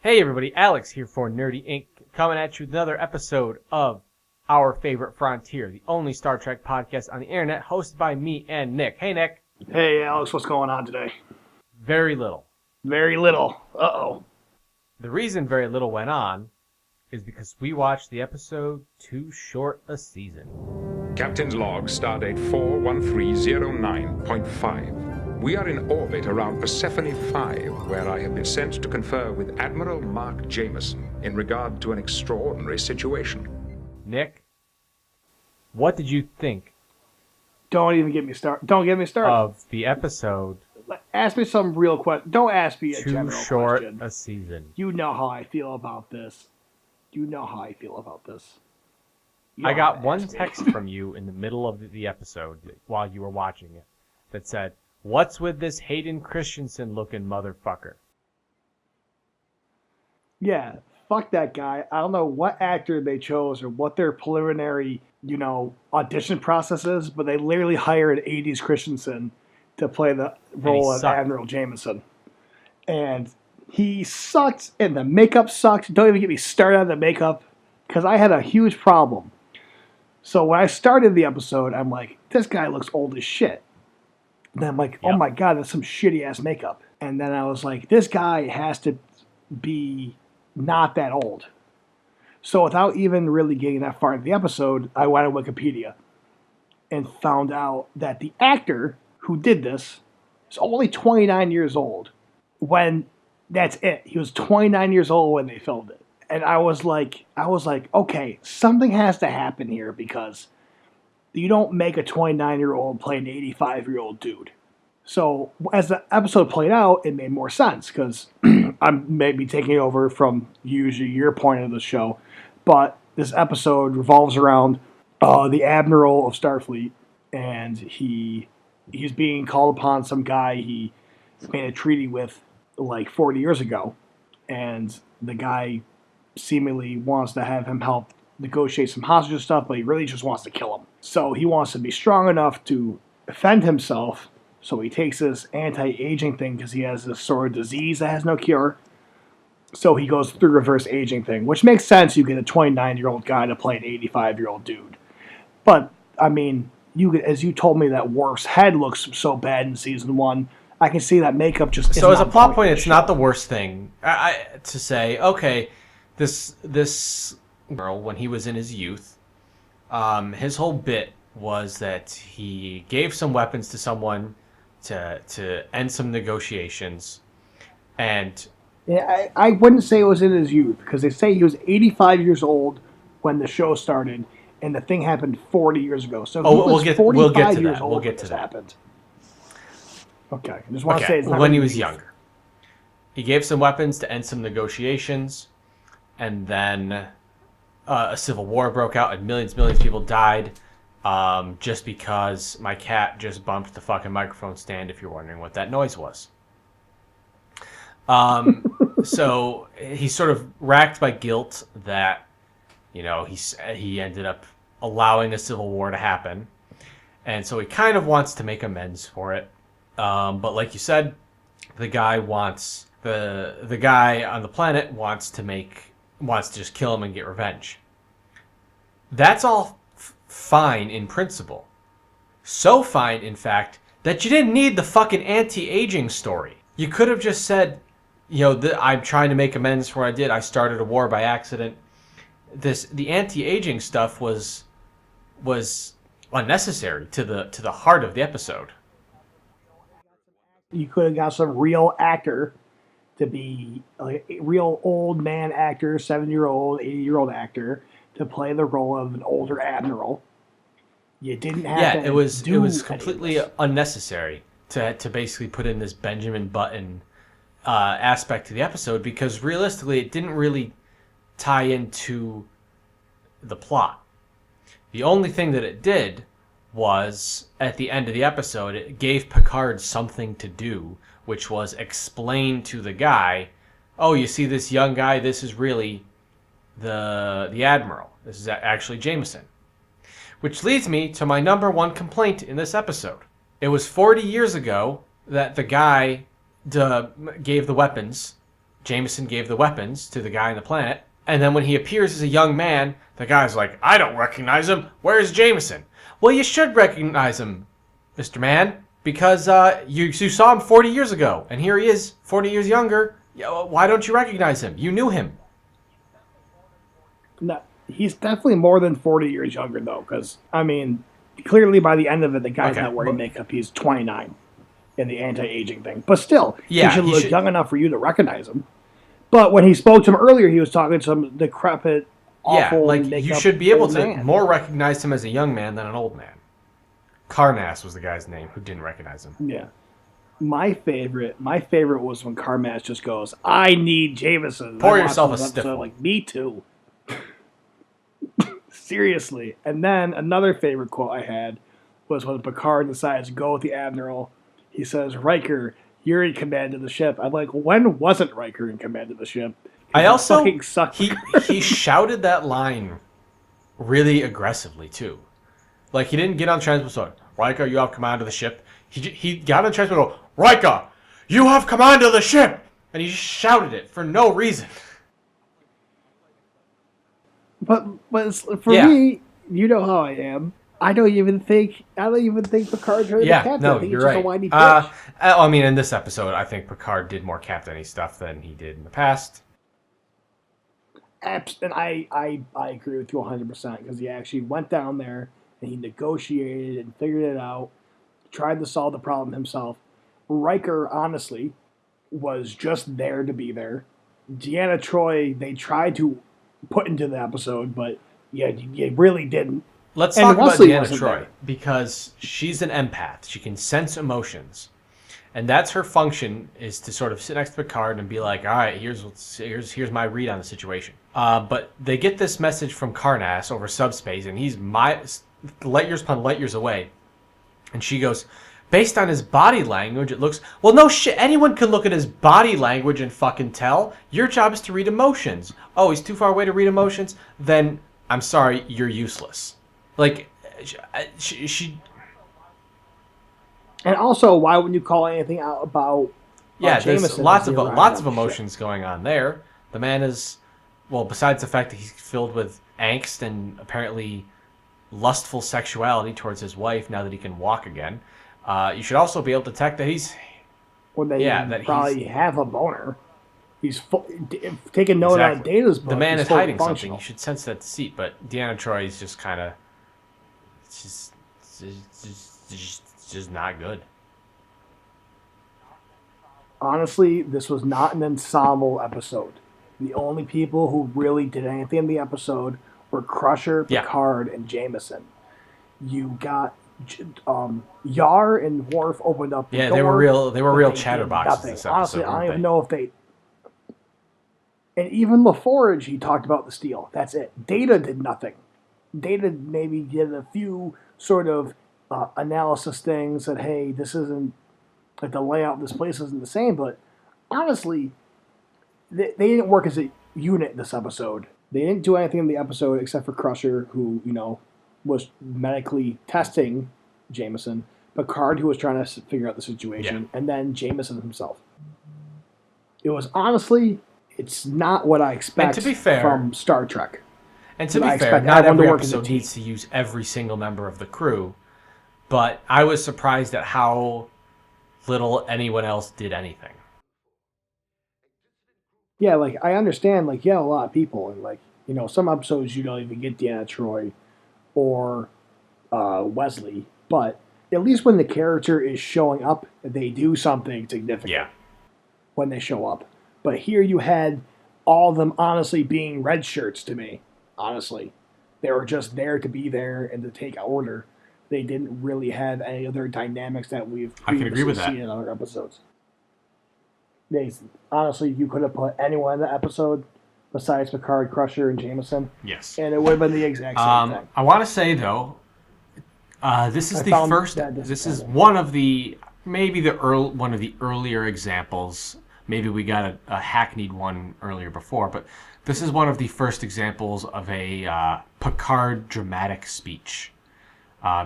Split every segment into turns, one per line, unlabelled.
Hey everybody, Alex here for Nerdy Inc. coming at you with another episode of Our Favorite Frontier, the only Star Trek podcast on the internet, hosted by me and Nick. Hey Nick.
Hey Alex, what's going on today?
Very little.
Very little. Uh-oh.
The reason very little went on is because we watched the episode Too Short a Season.
Captain's log, stardate 41309.5. We are in orbit around Persephone 5, where I have been sent to confer with Admiral Mark Jameson in regard to an extraordinary situation.
Nick, what did you think
Don't even get me started. Don't get me started.
of the episode
Ask me some real question. Don't ask me a
Too
general
Short
question.
a Season?
You know how I feel about this. You know how I feel about this. You
I
know how
got
to
one
ask me.
text from you in the middle of the episode while you were watching it that said, "What's with this Hayden Christensen looking motherfucker?"
Yeah, fuck that guy. I don't know what actor they chose or what their preliminary, audition process is, but they literally hired 80s Christensen to play the role of
sucked.
Admiral Jameson. And he sucked, and the makeup sucked. Don't even get me started on the makeup, because I had a huge problem. So when I started the episode, I'm like, this guy looks old as shit. And then I'm like, oh
Yep.
my God, that's some shitty ass makeup. And then I was like, this guy has to be not that old. So without even really getting that far into the episode, I went on Wikipedia and found out that the actor who did this is only 29 years old. When that's it. He was 29 years old when they filmed it. And I was like, okay, something has to happen here, because you don't make a 29-year-old play an 85-year-old dude. So as the episode played out, it made more sense, because I'm maybe taking over from usually your point of the show, but this episode revolves around the Admiral of Starfleet, and he's being called upon some guy he made a treaty with like 40 years ago, and the guy seemingly wants to have him help negotiate some hostage stuff, but he really just wants to kill him. So he wants to be strong enough to defend himself, so he takes this anti-aging thing because he has this sort of disease that has no cure. So he goes through reverse aging thing, which makes sense. You get a 29-year-old guy to play an 85-year-old dude. But, I mean, as you told me that Worf's head looks so bad in season 1, I can see that makeup just
So as a
isn't
plot
on
point,
for
it's
the
not
show.
the worst thing to say, okay, this girl, when he was in his youth, his whole bit was that he gave some weapons to someone to end some negotiations, and
Yeah, I wouldn't say it was in his youth, because they say he was 85 years old when the show started, and the thing happened 40 years ago. So he was 45
we'll get to
years
that.
old
We'll
when
get to
this
that.
happened. Okay, I just want to say
okay,
it's not
when he
really
was
youth.
younger. He gave some weapons to end some negotiations, and then a civil war broke out, and millions of people died, just because my cat just bumped the fucking microphone stand, if you're wondering what that noise was. So he's sort of racked by guilt that, he ended up allowing a civil war to happen, and so he kind of wants to make amends for it. But like you said, the guy wants the guy on the planet wants to just kill him and get revenge. That's all fine in principle. So fine, in fact, that you didn't need the fucking anti-aging story. You could have just said, I'm trying to make amends for what I did. I started a war by accident. The anti-aging stuff was unnecessary to the heart of the episode.
You could have got some real actor to be a real old man actor, 70-year-old, 80-year-old actor to play the role of an older admiral. You didn't have to
It was
do
completely
any of this.
unnecessary to basically put in this Benjamin Button aspect to the episode, because realistically it didn't really tie into the plot. The only thing that it did was, at the end of the episode, it gave Picard something to do, which was explain to the guy, oh, you see this young guy, this is really the Admiral. This is actually Jameson. Which leads me to my number one complaint in this episode. It was 40 years ago that the guy gave the weapons Jameson gave the weapons to the guy on the planet. And then when he appears as a young man, the guy's like, I don't recognize him. Where's Jameson? Well, you should recognize him, Mr. Man, because you saw him 40 years ago. And here he is, 40 years younger. Why don't you recognize him? You knew him.
No, he's definitely more than 40 years younger, though, because, I mean, clearly by the end of it, the guy's not wearing makeup. He's 29 in the anti-aging thing. But still, he should look young enough for you to recognize him. But when he spoke to him earlier, he was talking to some decrepit, awful
you should be able to more recognize him as a young man than an old man. Carnass was the guy's name who didn't recognize him.
Yeah. My favorite was when Carmass just goes, I need Jameson.
Pour yourself a stiff one.
Like, me too. Seriously. And then another favorite quote I had was when Picard decides to go with the Admiral. He says, Riker, you're in command of the ship. I'm like, when wasn't Riker in command of the ship?
I also,
fucking sucked.
He shouted that line really aggressively, too. Like, he didn't get on transmitter, Riker, you have command of the ship. He got on transmitter and go, Riker, you have command of the ship! And he just shouted it for no reason.
But for me, you know how I am. I don't even think Picard's really the captain.
No,
I think
you're
he's
right.
just a whiny bitch.
I mean, in this episode, I think Picard did more captain-y stuff than he did in the past.
And I agree with you 100% because he actually went down there and he negotiated and figured it out, tried to solve the problem himself. Riker, honestly, was just there to be there. Deanna Troi, they tried to put into the episode, but you really didn't.
Let's talk about Deanna Troi, because she's an empath. She can sense emotions. And that's her function, is to sort of sit next to Picard and be like, all right, here's my read on the situation. But they get this message from Carnass over subspace, and he's light years upon light years away. And she goes, based on his body language, it looks... Well, no shit. Anyone can look at his body language and fucking tell. Your job is to read emotions. Oh, he's too far away to read emotions? Then, I'm sorry, you're useless. Like, she...
And also, why wouldn't you call anything out about
Jameson? There's lots of emotions
ship.
going on there. The man is... Well, besides the fact that he's filled with angst and apparently lustful sexuality towards his wife now that he can walk again... you should also be able to detect that he's...
Well, that probably have a boner. He's taking note on Data's book.
The man is hiding something. You should sense that deceit. But Deanna Troi is just kind of... It's just not good.
Honestly, this was not an ensemble episode. The only people who really did anything in the episode were Crusher, Picard, and Jameson. You got... Yar and Worf opened up the door.
They were real chatterboxes this episode.
Honestly, I don't even know if they... And even LaForge, he talked about the steel. That's it. Data did nothing. Data maybe did a few sort of analysis things that, hey, this isn't... Like, the layout of this place isn't the same, but honestly, they didn't work as a unit in this episode. They didn't do anything in the episode except for Crusher, who, was medically testing Jameson, Picard, who was trying to figure out the situation, and then Jameson himself. It was honestly, it's not what I expect from Star Trek.
And to be fair, not every episode needs to use every single member of the crew, but I was surprised at how little anyone else did anything.
Yeah, like, I understand, like, a lot of people, and, like, some episodes you don't even get Deanna Troi or Wesley, but at least when the character is showing up, they do something significant when they show up. But here you had all of them honestly being red shirts to me, honestly. They were just there to be there and to take order. They didn't really have any other dynamics that we've previously seen in other episodes. Honestly, you could have put anyone in the episode besides Picard, Crusher, and Jameson.
Yes.
And it would have been the exact same thing.
I want to say, though, this is one of the earlier examples. Maybe we got a hackneyed one earlier before, but this is one of the first examples of a Picard dramatic speech.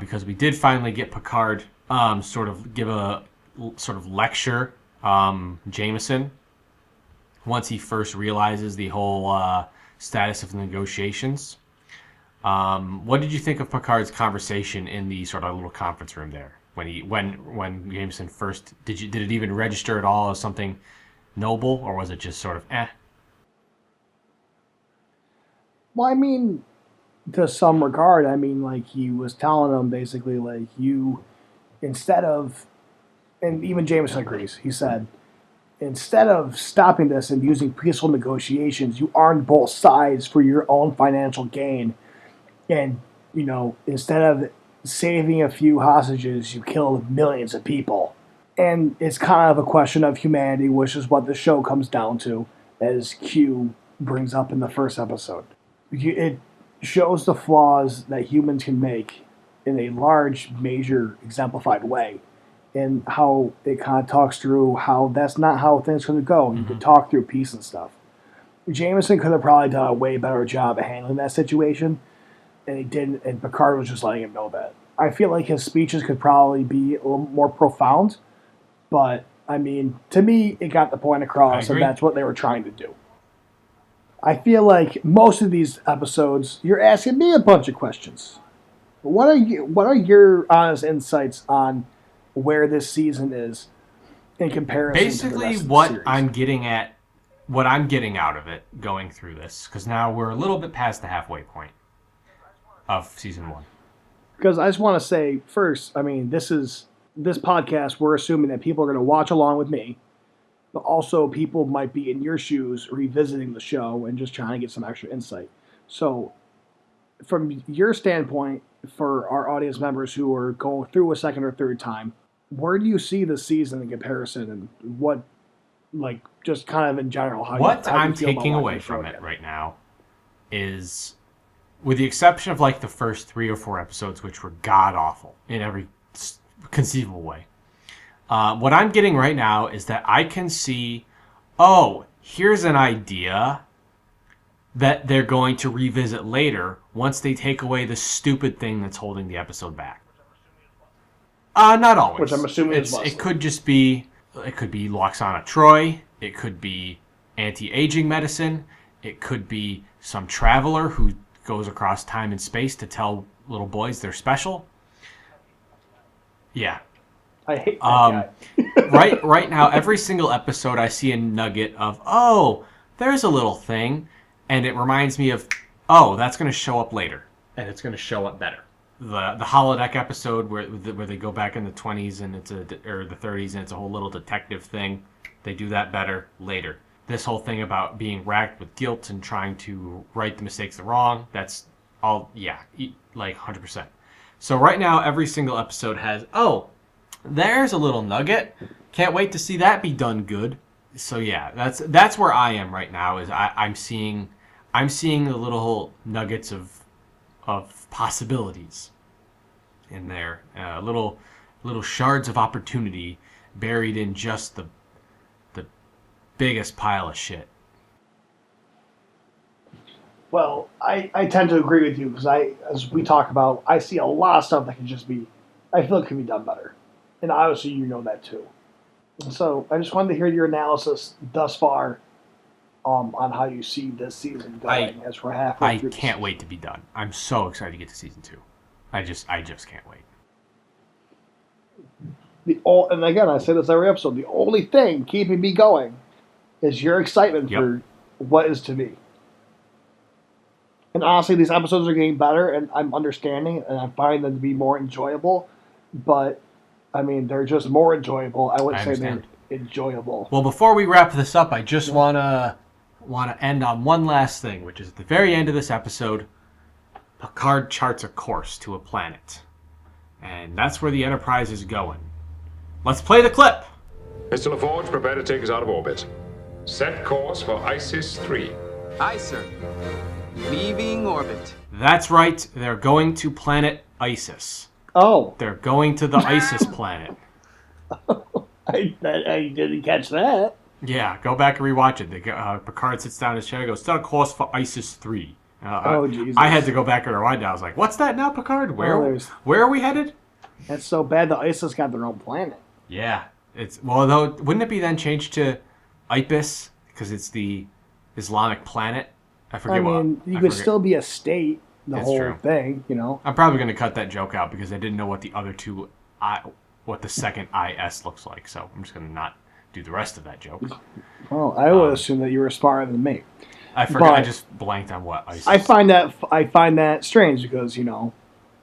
Because we did finally get Picard sort of give a sort of lecture Jameson, once he first realizes the whole status of the negotiations. What did you think of Picard's conversation in the sort of little conference room there when Jameson first did it even register at all as something noble, or was it just sort of eh?
Well, I mean, to some regard, I mean, like, he was telling them basically, like, you, instead of, and even Jameson agrees, he said, instead of stopping this and using peaceful negotiations, you armed both sides for your own financial gain. And, you know, instead of saving a few hostages, you killed millions of people. And it's kind of a question of humanity, which is what the show comes down to, as Q brings up in the first episode. It shows the flaws that humans can make in a large, major, exemplified way, and how it kind of talks through how that's not how things could go. You could talk through peace and stuff. Jameson could have probably done a way better job of handling that situation, and he didn't, and Picard was just letting him know that. I feel like his speeches could probably be a little more profound, but, I mean, to me, it got the point across, and that's what they were trying to do. I feel like most of these episodes, you're asking me a bunch of questions. What are your honest insights on where this season is in comparison
Basically,
to the rest of the
what
series?
I'm getting out of it going through this, because now we're a little bit past the halfway point of season 1.
Because I just want to say first, I mean, this podcast, we're assuming that people are going to watch along with me, but also people might be in your shoes revisiting the show and just trying to get some extra insight. So from your standpoint, for our audience members who are going through a second or third time, where do you see the season in comparison, and what, like, just kind of in general, how
I'm
you feel
taking
about
away from it right now is, with the exception of like the first 3 or 4 episodes, which were god awful in every conceivable way, what I'm getting right now is that I can see, oh, here's an idea that they're going to revisit later once they take away the stupid thing that's holding the episode back. Not always.
Which I'm assuming is
it could just be, it could be Loxana Troy, it could be anti-aging medicine, it could be some traveler who goes across time and space to tell little boys they're special. Yeah.
I hate that
guy. right now, every single episode I see a nugget of, oh, there's a little thing, and it reminds me of, oh, that's going to show up later, and it's going to show up better. The holodeck episode where they go back in the 20s and or the 30s, and it's a whole little detective thing. They do that better later. This whole thing about being racked with guilt and trying to right the mistakes the wrong, that's all, yeah, like 100%. So right now, every single episode has, oh, there's a little nugget. Can't wait to see that be done good. So yeah, that's where I am right now. Is I'm seeing the little nuggets of possibilities in there, little shards of opportunity buried in just the biggest pile of shit.
Well, I tend to agree with you because as we talk about, I see a lot of stuff that can just be, I feel it can be done better. And obviously you know that too. So I just wanted to hear your analysis thus far on how you see this season going as we're halfway through.
I can't wait to be done. I'm so excited to get to season 2. I just can't wait.
And again, I say this every episode, the only thing keeping me going is your excitement for what is to be. And honestly, these episodes are getting better, and I'm understanding, and I'm finding them to be more enjoyable. But, I mean, they're just more enjoyable. I wouldn't say they're enjoyable.
Well, before we wrap this up, I just want to end on one last thing, which is at the very end of this episode, Picard charts a course to a planet. And that's where the Enterprise is going. Let's play the clip!
Mr. LaForge, prepare to take us out of orbit. Set course for ISIS 3.
Aye, sir. Leaving orbit.
That's right, they're going to planet Isis.
Oh.
They're going to the Isis planet.
I didn't catch that.
Yeah, go back and rewatch it. Picard sits down in his chair and goes, set a course for ISIS 3.
Jesus.
I had to go back and rewind it. I was like, what's that now, Picard? Where are we headed?
That's so bad that ISIS got their own planet.
Yeah. Though, wouldn't it be then changed to Ibis? because it's the Islamic planet. I forget
I
what.
mean, you
I
could
forget.
still be a state, the
It's
whole
true.
thing, you know.
I'm probably going to cut that joke out because I didn't know what the other two, what the second IS looks like. So I'm just going to not do the rest of that joke.
Well, I would assume that you were smarter than me.
I forgot. I
But-
just blanked on what ISIS.
I find that strange because, you know,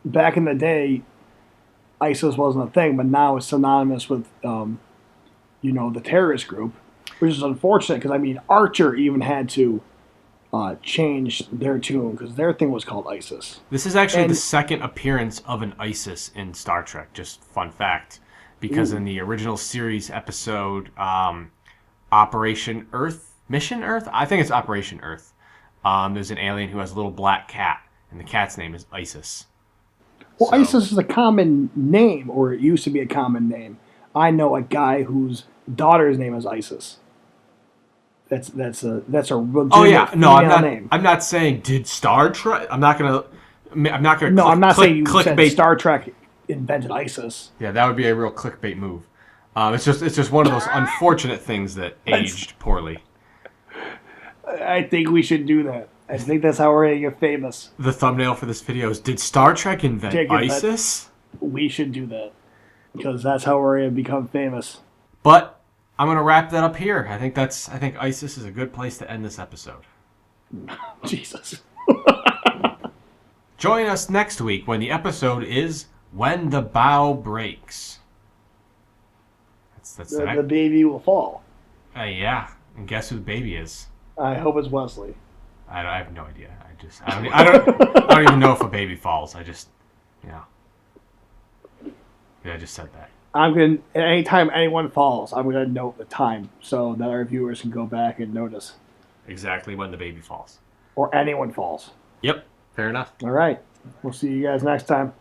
back in the day, ISIS wasn't a thing, but now it's synonymous with, you know, the terrorist group, which is unfortunate because, I mean, Archer even had to change their tune because their thing was called ISIS.
This is actually the
And-
second appearance of an ISIS in Star Trek. Just fun fact, because in the original series episode, Operation Earth, Mission Earth, I think it's Operation Earth. There's an alien who has a little black cat, and the cat's name is Isis.
Well,
So-
ISIS is a common name, or it used to be a common name. I know a guy whose daughter's name is Isis. That's a legitimate
Oh yeah, no,
female name.
I'm not saying did Star Trek. I'm not gonna.
No, I'm not saying you said
clickbait.
Star Trek invented ISIS.
Yeah, that would be a real clickbait move. It's just one of those unfortunate things that aged poorly.
I think we should do that. I think that's how we're going to get famous.
The thumbnail for this video is: Did Star Trek invent
Take it,
ISIS?
We should do that. Because that's how we're going to become famous.
But I'm gonna wrap that up here. I think ISIS is a good place to end this episode.
Jesus.
Join us next week when the episode is When the Bow Breaks. That's
The baby will fall.
yeah. And guess who the baby is?
I hope it's Wesley.
I have no idea. I don't even know if a baby falls. I just, yeah, I just said that.
I'm going to, anytime anyone falls, I'm going to note the time so that our viewers can go back and notice.
Exactly when the baby falls.
Or anyone falls.
Yep. Fair enough.
All right. We'll see you guys next time.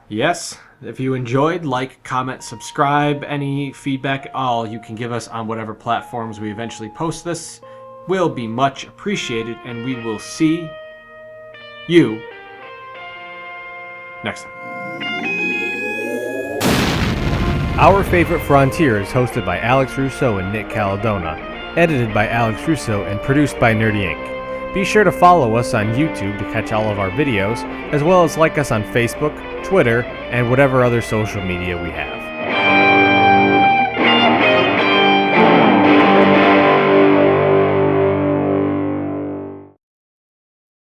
Yes. If you enjoyed, like, comment, subscribe. Any feedback at all you can give us on whatever platforms we eventually post this will be much appreciated, and we will see you next time. Our Favorite Frontier is hosted by Alex Russo and Nick Caladona, edited by Alex Russo, and produced by Nerdy Inc. Be sure to follow us on YouTube to catch all of our videos, as well as like us on Facebook, Twitter, and whatever other social media we have.